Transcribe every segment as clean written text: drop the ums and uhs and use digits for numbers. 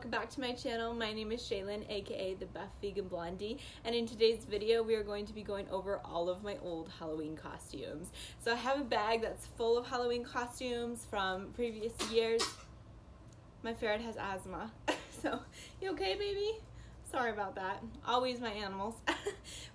welcome back to my channel. My name is Shaylin, aka the Buff Vegan Blondie, and in today's video we are going to be going over all of my old Halloween costumes. So I have a bag that's full of Halloween costumes from previous years. My ferret has asthma, so you okay, baby? Sorry about that. Always my animals.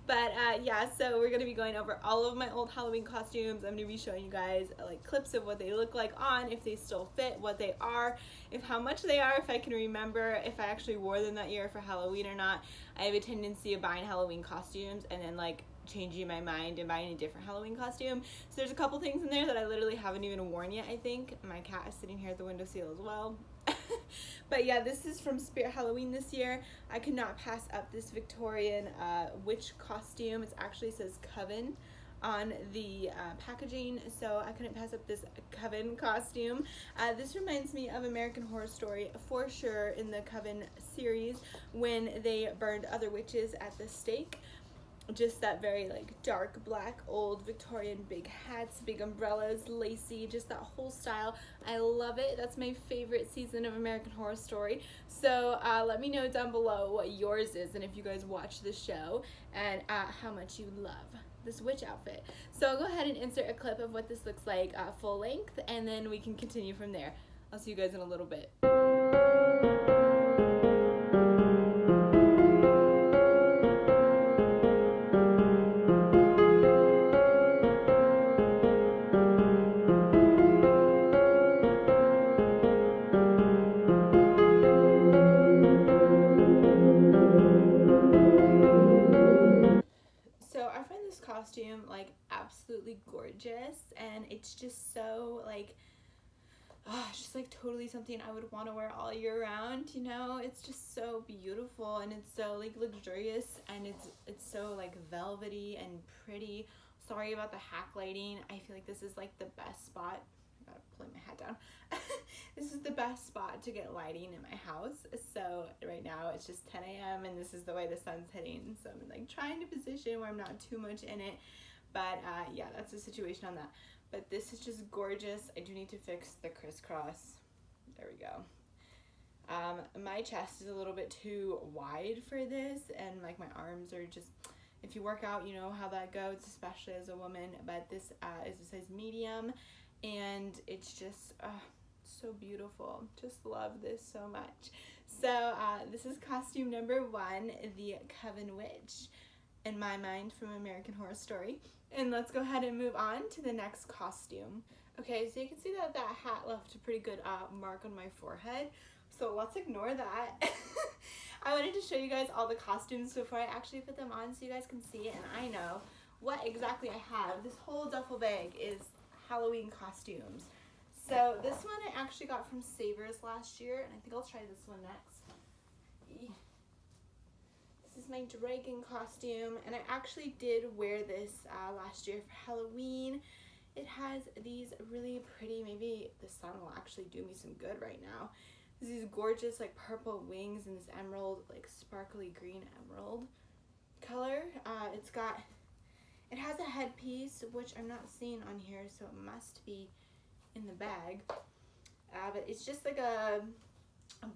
But yeah, so we're going to be going over all of my old Halloween costumes. I'm going to be showing you guys like clips of what they look like on, if they still fit, what they are, how much they are, if I can remember if I actually wore them that year for Halloween or not. I have a tendency of buying Halloween costumes and then like changing my mind and buying a different Halloween costume. So there's a couple things in there that I literally haven't even worn yet, I think. My cat is sitting here at the windowsill as well. But yeah, this is from Spirit Halloween this year. I could not pass up this Victorian witch costume. It actually says Coven on the packaging, so I couldn't pass up this Coven costume. This reminds me of American Horror Story for sure, in the Coven series when they burned other witches at the stake. Just that very like dark black old Victorian, big hats, big umbrellas, lacy, just that whole style. I love it. That's my favorite season of American Horror Story. So let me know down below what yours is and if you guys watch the show, and how much you love this witch outfit. So I'll go ahead and insert a clip of what this looks like full length, and then we can continue from there. I'll see you guys in a little bit. Costume like absolutely gorgeous, and it's just so like it's just like totally something I would want to wear all year round, you know. It's just so beautiful, and it's so like luxurious, and it's so like velvety and pretty. Sorry about the hack lighting. I feel like this is like the best spot. I gotta pull my hat down. This is the best spot to get lighting in my house. So right now it's just 10 a.m. and this is the way the sun's hitting. So I'm like trying to position where I'm not too much in it. But yeah, that's the situation on that. But this is just gorgeous. I do need to fix the crisscross. There we go. My chest is a little bit too wide for this, and like my arms are just, if you work out, you know how that goes, especially as a woman. But this is a size medium, and it's just so beautiful. Just love this so much. So this is costume number 1, the Coven Witch, in my mind, from American Horror Story. And let's go ahead and move on to the next costume. Okay, so you can see that that hat left a pretty good mark on my forehead, so let's ignore that. I wanted to show you guys all the costumes before I actually put them on so you guys can see it and I know what exactly I have. This whole duffel bag is Halloween costumes. So this one I actually got from Savers last year, and I think I'll try this one next. This is my dragon costume, and I actually did wear this last year for Halloween. It has these really pretty, maybe the sun will actually do me some good right now. These gorgeous like purple wings and this emerald, like sparkly green emerald color. It has a headpiece, which I'm not seeing on here, so it must be in the bag. But it's just like a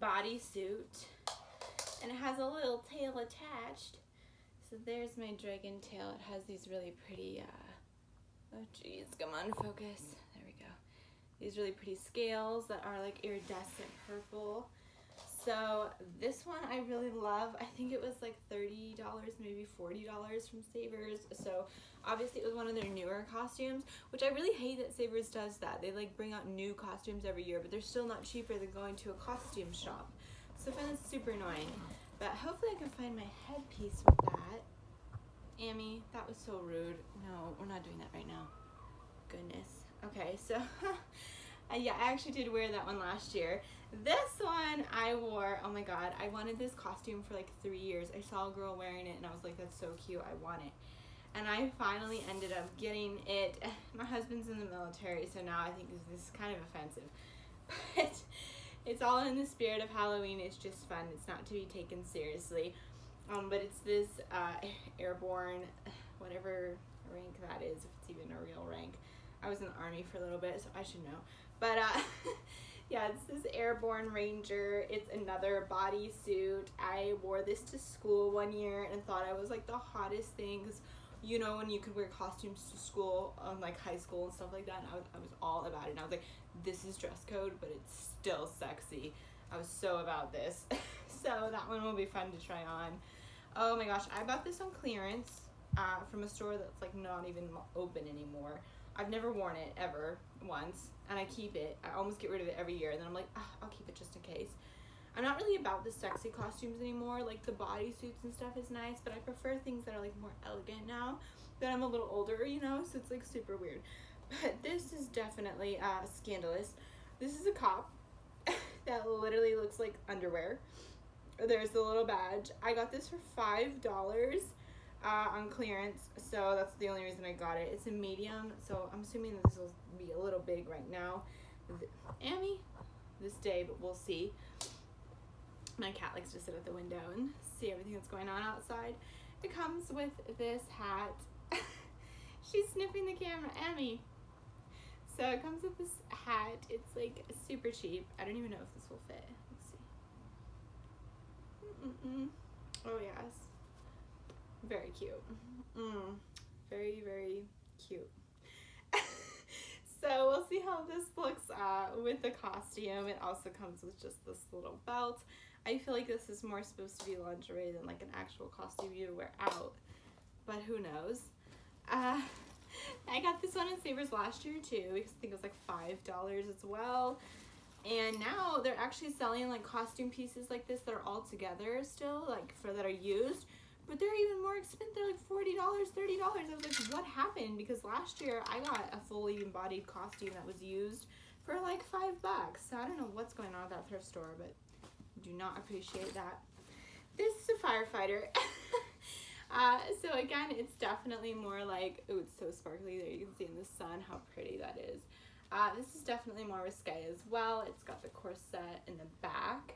bodysuit, and it has a little tail attached. So there's my dragon tail. It has these really pretty, oh geez, come on, focus. There we go. These really pretty scales that are like iridescent purple. So this one I really love. I think it was like $30, maybe $40 from Savers. So obviously it was one of their newer costumes, which I really hate that Savers does that. They like bring out new costumes every year, but they're still not cheaper than going to a costume shop. So I find that super annoying. But hopefully I can find my headpiece with that. Amy, that was so rude. No, we're not doing that right now. Goodness. Okay, so yeah, I actually did wear that one last year. This one I wore, oh my god, I wanted this costume for like 3 years. I saw a girl wearing it and I was like, that's so cute, I want it. And I finally ended up getting it. My husband's in the military, so now I think this is kind of offensive. But it's all in the spirit of Halloween. It's just fun. It's not to be taken seriously. But it's this airborne, whatever rank that is, if it's even a real rank. I was in the Army for a little bit, so I should know. But Yeah, this is Airborne Ranger. It's another bodysuit. I wore this to school one year and thought I was like the hottest thing, because you know when you could wear costumes to school, like high school and stuff like that, and I was all about it. And I was like, this is dress code, but it's still sexy. I was so about this. So that one will be fun to try on. Oh my gosh, I bought this on clearance from a store that's like not even open anymore. I've never worn it ever once, and I keep it. I almost get rid of it every year, and then I'm like, I'll keep it just in case. I'm not really about the sexy costumes anymore. Like the bodysuits and stuff is nice, but I prefer things that are like more elegant now that I'm a little older, you know, so it's like super weird. But this is definitely scandalous. This is a cop that literally looks like underwear. There's the little badge. I got this for $5 on clearance, so that's the only reason I got it. It's a medium, so I'm assuming this will be a little big right now. Amy, this day, but we'll see. My cat likes to sit at the window and see everything that's going on outside. It comes with this hat. She's sniffing the camera, Amy. So it comes with this hat. It's like super cheap. I don't even know if this will fit. Let's see. Oh yes, very cute. Very, very cute. So we'll see how this looks with the costume. It also comes with just this little belt. I feel like this is more supposed to be lingerie than like an actual costume you wear out, but who knows. I got this one in Savers last year too, because I think it was like $5 as well. And now they're actually selling like costume pieces like this that are all together still, like that are used, but they're even more expensive. They're like $40, $30. I was like, what happened? Because last year I got a fully embodied costume that was used for like $5. So I don't know what's going on with that thrift store, but do not appreciate that. This is a firefighter. So again, it's definitely more like, oh, it's so sparkly there. You can see in the sun how pretty that is. This is definitely more risque as well. It's got the corset in the back,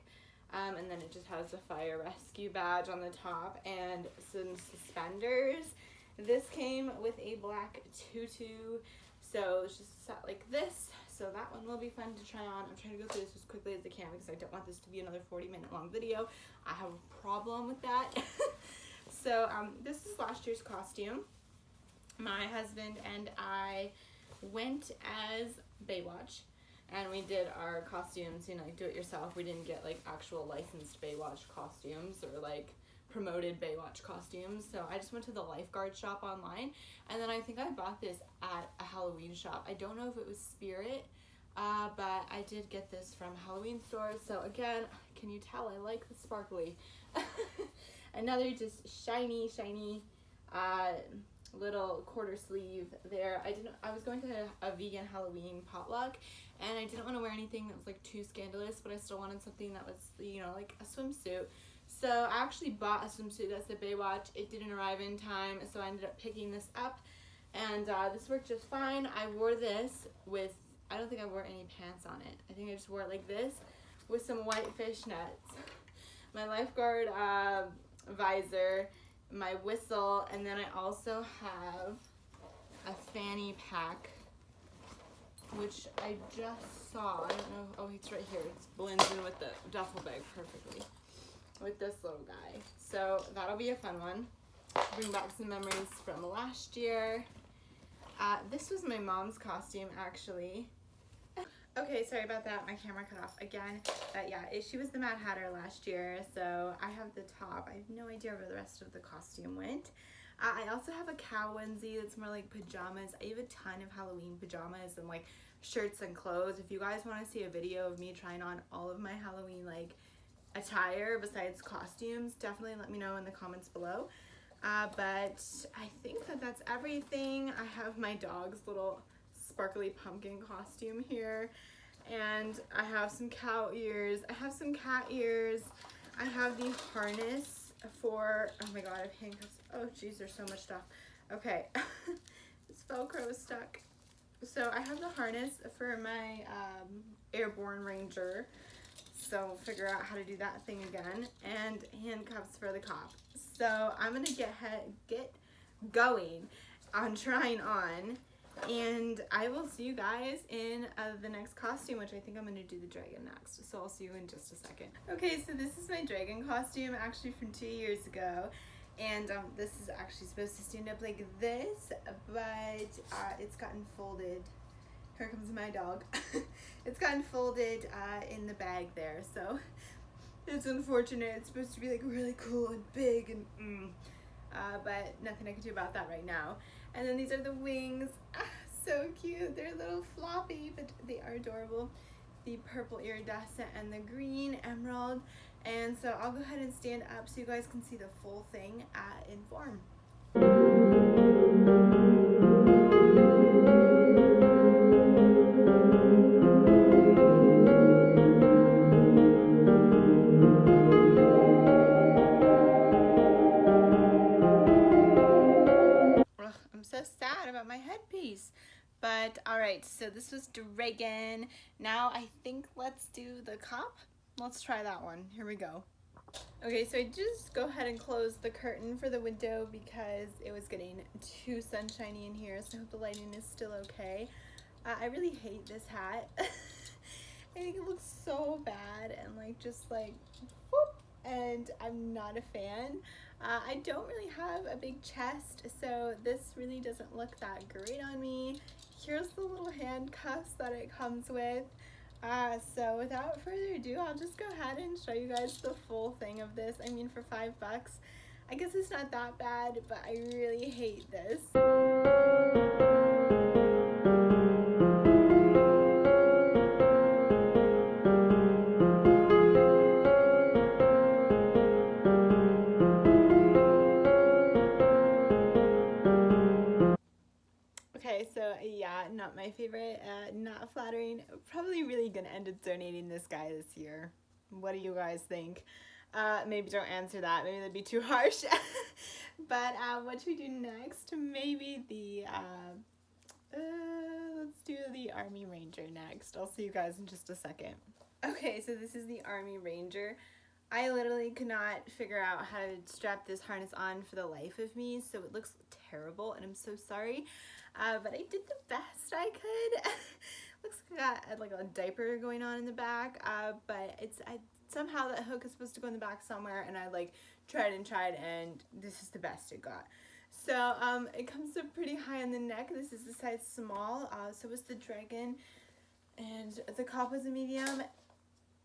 and then it just has the fire rescue badge on the top and some suspenders. This came with a black tutu, so it's just set like this. So that one will be fun to try on. I'm trying to go through this as quickly as I can because I don't want this to be another 40-minute long video. I have a problem with that. So this is last year's costume. My husband and I went as Baywatch, and we did our costumes, you know, like do it yourself. We didn't get like actual licensed Baywatch costumes or like promoted Baywatch costumes. So I just went to the lifeguard shop online, and then I think I bought this at a Halloween shop. I don't know if it was Spirit, but I did get this from Halloween stores. So again, can you tell I like the sparkly? Another just shiny little quarter sleeve there. I was going to a vegan Halloween potluck, and I didn't want to wear anything that was like too scandalous, but I still wanted something that was, you know, like a swimsuit. So I actually bought a swimsuit that's a Baywatch. It didn't arrive in time, so I ended up picking this up, and this worked just fine. I wore this with, I don't think I wore any pants on it. I think I just wore it like this with some white fishnets, my lifeguard visor, my whistle, and then I also have a fanny pack, which I just saw. I don't know. Oh, it's right here. It blends in with the duffel bag perfectly with this little guy. So that'll be a fun one. Bring back some memories from last year. This was my mom's costume, actually. Okay, sorry about that. My camera cut off again. But yeah, she was the Mad Hatter last year, so I have the top. I have no idea where the rest of the costume went. I also have a cow onesie that's more like pajamas. I have a ton of Halloween pajamas and like shirts and clothes. If you guys want to see a video of me trying on all of my Halloween like attire besides costumes, definitely let me know in the comments below. But I think that that's everything. I have my dog's little sparkly pumpkin costume here, and I have some cow ears. I have some cat ears. I have the harness for, oh my god, I have handcuffs. Oh geez, there's so much stuff. Okay, this Velcro is stuck. So I have the harness for my Airborne Ranger, so we'll figure out how to do that thing again, and handcuffs for the cop. So I'm gonna get going on trying on And I will see you guys in the next costume, which I think I'm going to do the dragon next. So I'll see you in just a second. Okay, so this is my dragon costume, actually from 2 years ago. And this is actually supposed to stand up like this, but it's gotten folded. Here comes my dog. It's gotten folded in the bag there, so it's unfortunate. It's supposed to be like really cool and big and but nothing I can do about that right now. And then these are the wings. So cute. They're a little floppy, but they are adorable. The purple iridescent and the green emerald. And so I'll go ahead and stand up so you guys can see the full thing in form. I'm so sad about my headpiece. But all right, so this was dragon. Now I think let's do the cop. Let's try that one. Here we go. Okay, so I just go ahead and close the curtain for the window because it was getting too sunshiny in here, so I hope the lighting is still okay. I really hate this hat. I think it looks so bad and like just like whoop, and I'm not a fan. I don't really have a big chest, so this really doesn't look that great on me. Here's the little handcuffs that it comes with. So without further ado, I'll just go ahead and show you guys the full thing of this. I mean, for $5, I guess it's not that bad, but I really hate this. Okay, so yeah, not my favorite, not flattering. Probably really gonna end up donating this guy this year. What do you guys think? Maybe don't answer that, maybe that'd be too harsh. But what should we do next? Maybe the, let's do the Army Ranger next. I'll see you guys in just a second. Okay, so this is the Army Ranger. I literally could not figure out how to strap this harness on for the life of me, so it looks terrible, and I'm so sorry. But I did the best I could. Looks like I got like a diaper going on in the back, but somehow that hook is supposed to go in the back somewhere, and I like tried, and this is the best it got. So it comes up pretty high on the neck. This is the size small, so was the dragon, and the cop was a medium.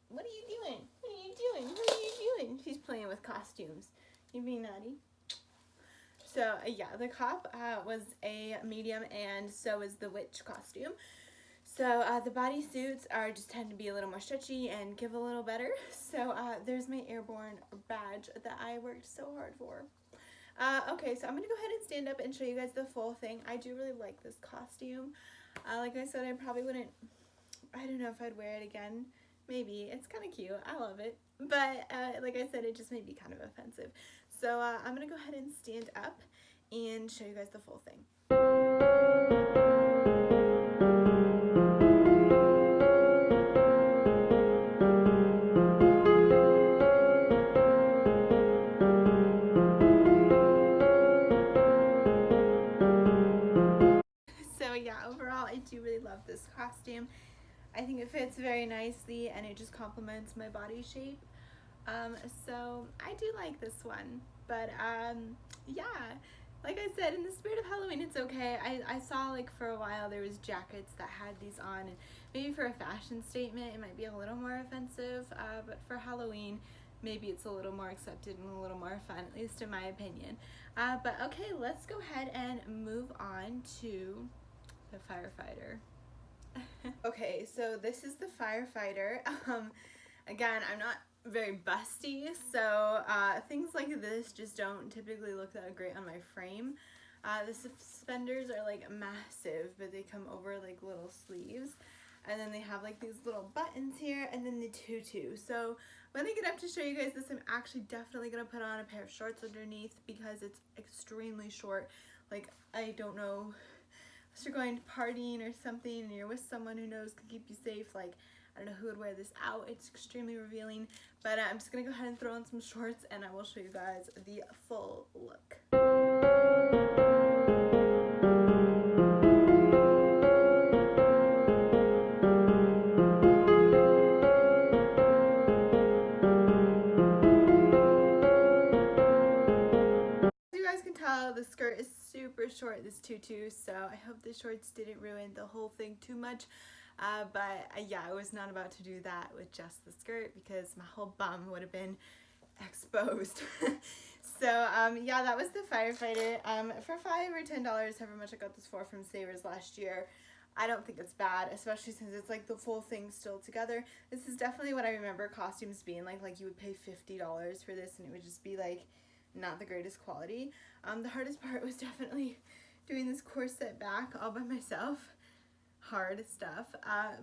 What are you doing? What are you doing? What are you doing? She's playing with costumes. You being naughty? So yeah, the cop was a medium, and so is the witch costume. So the bodysuits just tend to be a little more stretchy and give a little better. So there's my airborne badge that I worked so hard for. Okay, so I'm gonna go ahead and stand up and show you guys the full thing. I do really like this costume. Like I said, I probably wouldn't, I don't know if I'd wear it again. Maybe. It's kind of cute. I love it. But like I said, it just may be kind of offensive. So I'm going to go ahead and stand up and show you guys the full thing. So yeah, overall, I do really love this costume. I think it fits very nicely and it just complements my body shape. So I do like this one, but yeah, like I said, in the spirit of Halloween, it's okay. I saw like for a while there was jackets that had these on, and maybe for a fashion statement it might be a little more offensive, but for Halloween maybe it's a little more accepted and a little more fun, at least in my opinion. But okay, let's go ahead and move on to the firefighter. Okay, so this is the firefighter. Again, I'm not very busty, so things like this just don't typically look that great on my frame. The suspenders are like massive, but they come over like little sleeves, and then they have like these little buttons here, and then the tutu. So when I get up to show you guys this, I'm actually definitely gonna put on a pair of shorts underneath because it's extremely short. Like, I don't know, if you're going to partying or something and you're with someone who knows can keep you safe, like, I don't know who would wear this out. It's extremely revealing, but I'm just gonna go ahead and throw on some shorts and I will show you guys the full look. tutu, so I hope the shorts didn't ruin the whole thing too much. But yeah, I was not about to do that with just the skirt because my whole bum would have been exposed. So yeah, that was the firefighter. For $5 or $10, however much I got this for from Savers last year, I don't think it's bad, especially since it's like the full thing still together. This is definitely what I remember costumes being like you would pay $50 for this and it would just be like not the greatest quality. The hardest part was definitely doing this corset back all by myself. Hard stuff.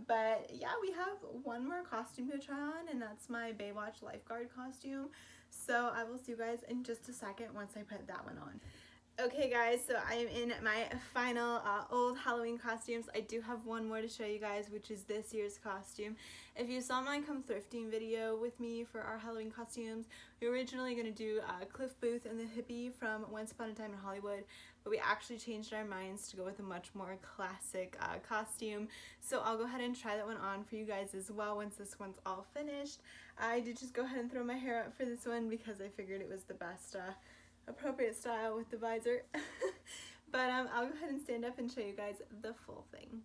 But yeah, we have one more costume to try on, and that's my Baywatch lifeguard costume. So I will see you guys in just a second once I put that one on. Okay guys, so I am in my final old Halloween costumes. I do have one more to show you guys, which is this year's costume. If you saw my come thrifting video with me for our Halloween costumes, we were originally going to do Cliff Booth and the hippie from Once Upon a Time in Hollywood, but we actually changed our minds to go with a much more classic costume. So I'll go ahead and try that one on for you guys as well once this one's all finished. I did just go ahead and throw my hair up for this one because I figured it was the best appropriate style with the visor. But I'll go ahead and stand up and show you guys the full thing.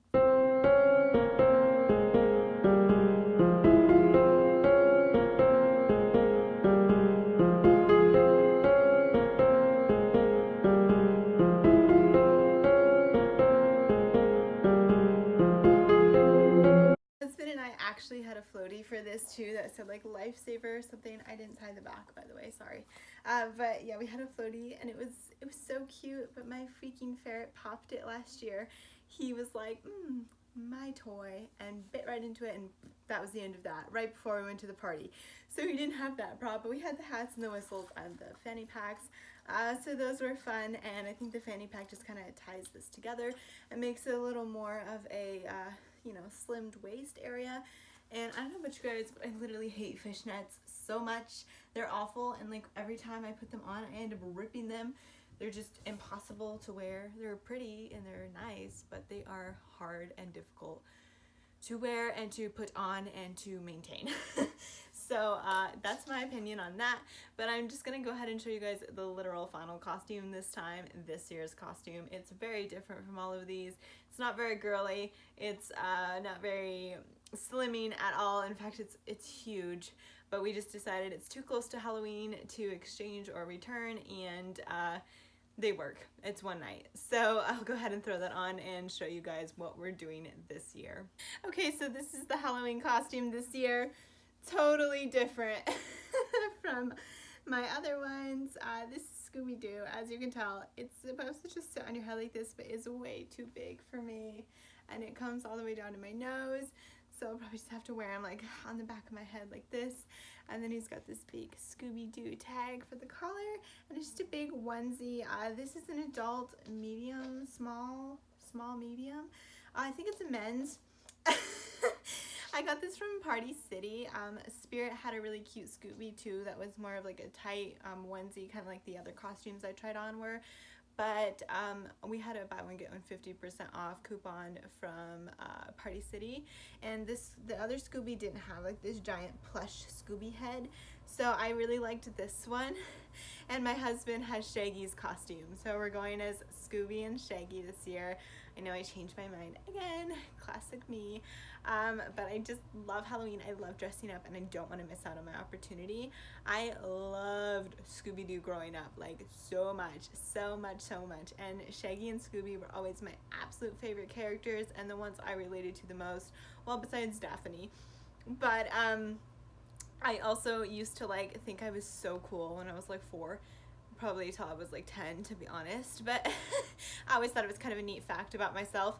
I actually had a floaty for this too that said like lifesaver or something. I didn't tie the back, by the way, sorry. But yeah, we had a floaty and it was so cute, but my freaking ferret popped it last year. He was like, my toy, and bit right into it, and that was the end of that, right before we went to the party. So we didn't have that prop, but we had the hats and the whistles and the fanny packs. So those were fun, and I think the fanny pack just kind of ties this together and makes it a little more of a you know, slimmed waist area. And I don't know about you guys, but I literally hate fishnets so much. They're awful, and like every time I put them on, I end up ripping them. They're just impossible to wear. They're pretty and they're nice, but they are hard and difficult to wear and to put on and to maintain. So that's my opinion on that, but I'm just gonna go ahead and show you guys the literal final costume this time, this year's costume. It's very different from all of these. It's not very girly. It's not very slimming at all. In fact, it's huge, but we just decided it's too close to Halloween to exchange or return, and they work. It's one night. So I'll go ahead and throw that on and show you guys what we're doing this year. Okay, so this is the Halloween costume this year. Totally different from my other ones. This is Scooby-Doo. As you can tell, it's supposed to just sit on your head like this, but it's way too big for me, and it comes all the way down to my nose, so I'll probably just have to wear him like on the back of my head like this. And then he's got this big Scooby-Doo tag for the collar, and it's just a big onesie. This is an adult medium, small medium. I think it's a men's. I got this from Party City. Spirit had a really cute Scooby too that was more of like a tight onesie, kind of like the other costumes I tried on were. But we had a buy one get one 50% off coupon from Party City, and the other Scooby didn't have like this giant plush Scooby head, so I really liked this one. And my husband has Shaggy's costume, so we're going as Scooby and Shaggy this year. I know I changed my mind again, classic me, but I just love Halloween. I love dressing up, and I don't want to miss out on my opportunity. I loved Scooby-Doo growing up, like so much, and Shaggy and Scooby were always my absolute favorite characters and the ones I related to the most, well, besides Daphne. But I also used to like think I was so cool when I was like 4, probably till I was like 10, to be honest, but I always thought it was kind of a neat fact about myself.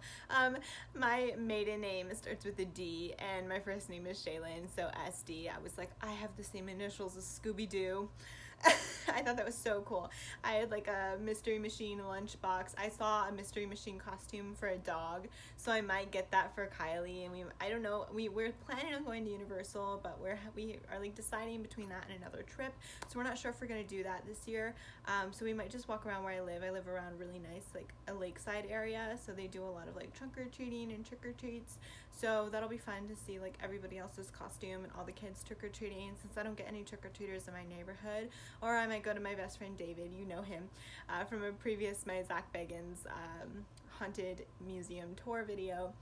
My maiden name starts with a D, and my first name is Shaylin, so SD. I was like, I have the same initials as Scooby-Doo. I thought that was so cool. I had like a Mystery Machine lunchbox. I saw a Mystery Machine costume for a dog, so I might get that for Kylie. And I don't know, we're planning on going to Universal, but we are like deciding between that and another trip, so we're not sure if we're gonna do that this year. So we might just walk around where I live. I live around really nice, like a lakeside area, so they do a lot of like trunk or treating and trick or treats. So that'll be fun to see like everybody else's costume and all the kids trick or treating, since I don't get any trick or treaters in my neighborhood. Or I might go to my best friend David, you know him from a previous my Zach Bagans haunted museum tour video.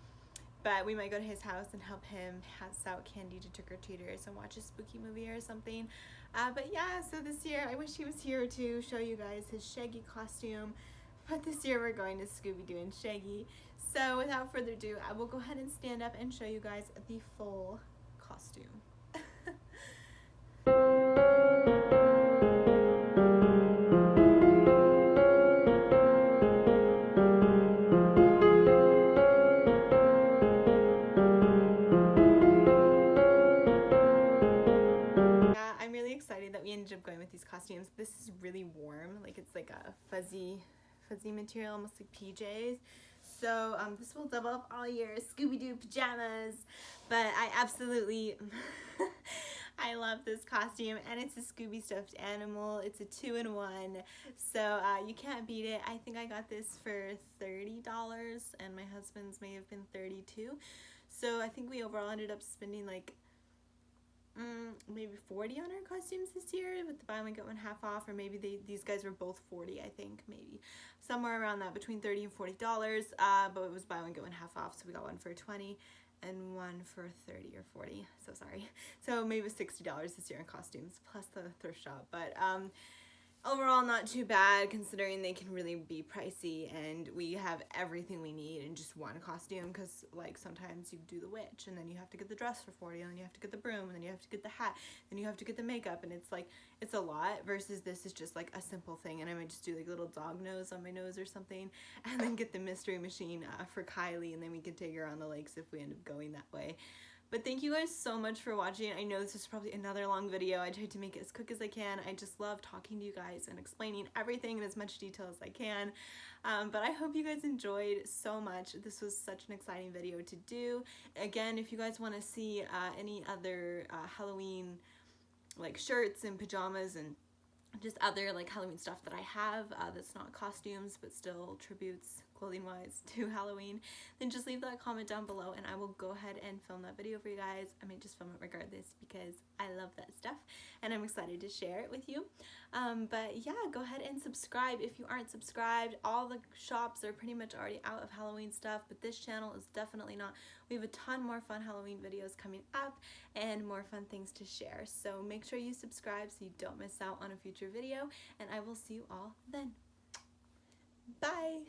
But we might go to his house and help him pass out candy to trick-or-treaters and watch a spooky movie or something. But yeah, so this year, I wish he was here to show you guys his Shaggy costume. But this year we're going to Scooby-Doo and Shaggy. So without further ado, I will go ahead and stand up and show you guys the full costume. I'm really excited that we ended up going with these costumes. This is really warm, like it's like a fuzzy material, almost like PJs. So this will double up all your Scooby-Doo pajamas. But I absolutely, I love this costume, and it's a Scooby stuffed animal. It's a 2-in-1, so you can't beat it. I think I got this for $30, and my husband's may have been $32. So I think we overall ended up spending like maybe $40 on our costumes this year with the buy one get one half off, or maybe these guys were both $40, I think, maybe somewhere around that, between $30 and $40. But it was buy one get one half off, so we got one for $20 and one for $30 or $40. So sorry. So maybe it was $60 this year in costumes plus the thrift shop. But overall, not too bad considering they can really be pricey, and we have everything we need in just one costume, because like sometimes you do the witch and then you have to get the dress for $40, and then you have to get the broom, and then you have to get the hat, then you have to get the makeup, and it's like, it's a lot, versus this is just like a simple thing, and I might just do like a little dog nose on my nose or something, and then get the mystery machine for Kylie, and then we can take her on the lakes if we end up going that way. But thank you guys so much for watching. I know this is probably another long video. I tried to make it as quick as I can. I just love talking to you guys and explaining everything in as much detail as I can. But I hope you guys enjoyed so much. This was such an exciting video to do. Again, if you guys want to see any other Halloween like shirts and pajamas and just other like Halloween stuff that I have that's not costumes but still tributes clothing wise to Halloween, then just leave that comment down below and I will go ahead and film that video for you guys. I may just film it regardless because I love that stuff and I'm excited to share it with you. But yeah, go ahead and subscribe if you aren't subscribed. All the shops are pretty much already out of Halloween stuff, but this channel is definitely not. We have a ton more fun Halloween videos coming up and more fun things to share. So make sure you subscribe so you don't miss out on a future video, and I will see you all then. Bye!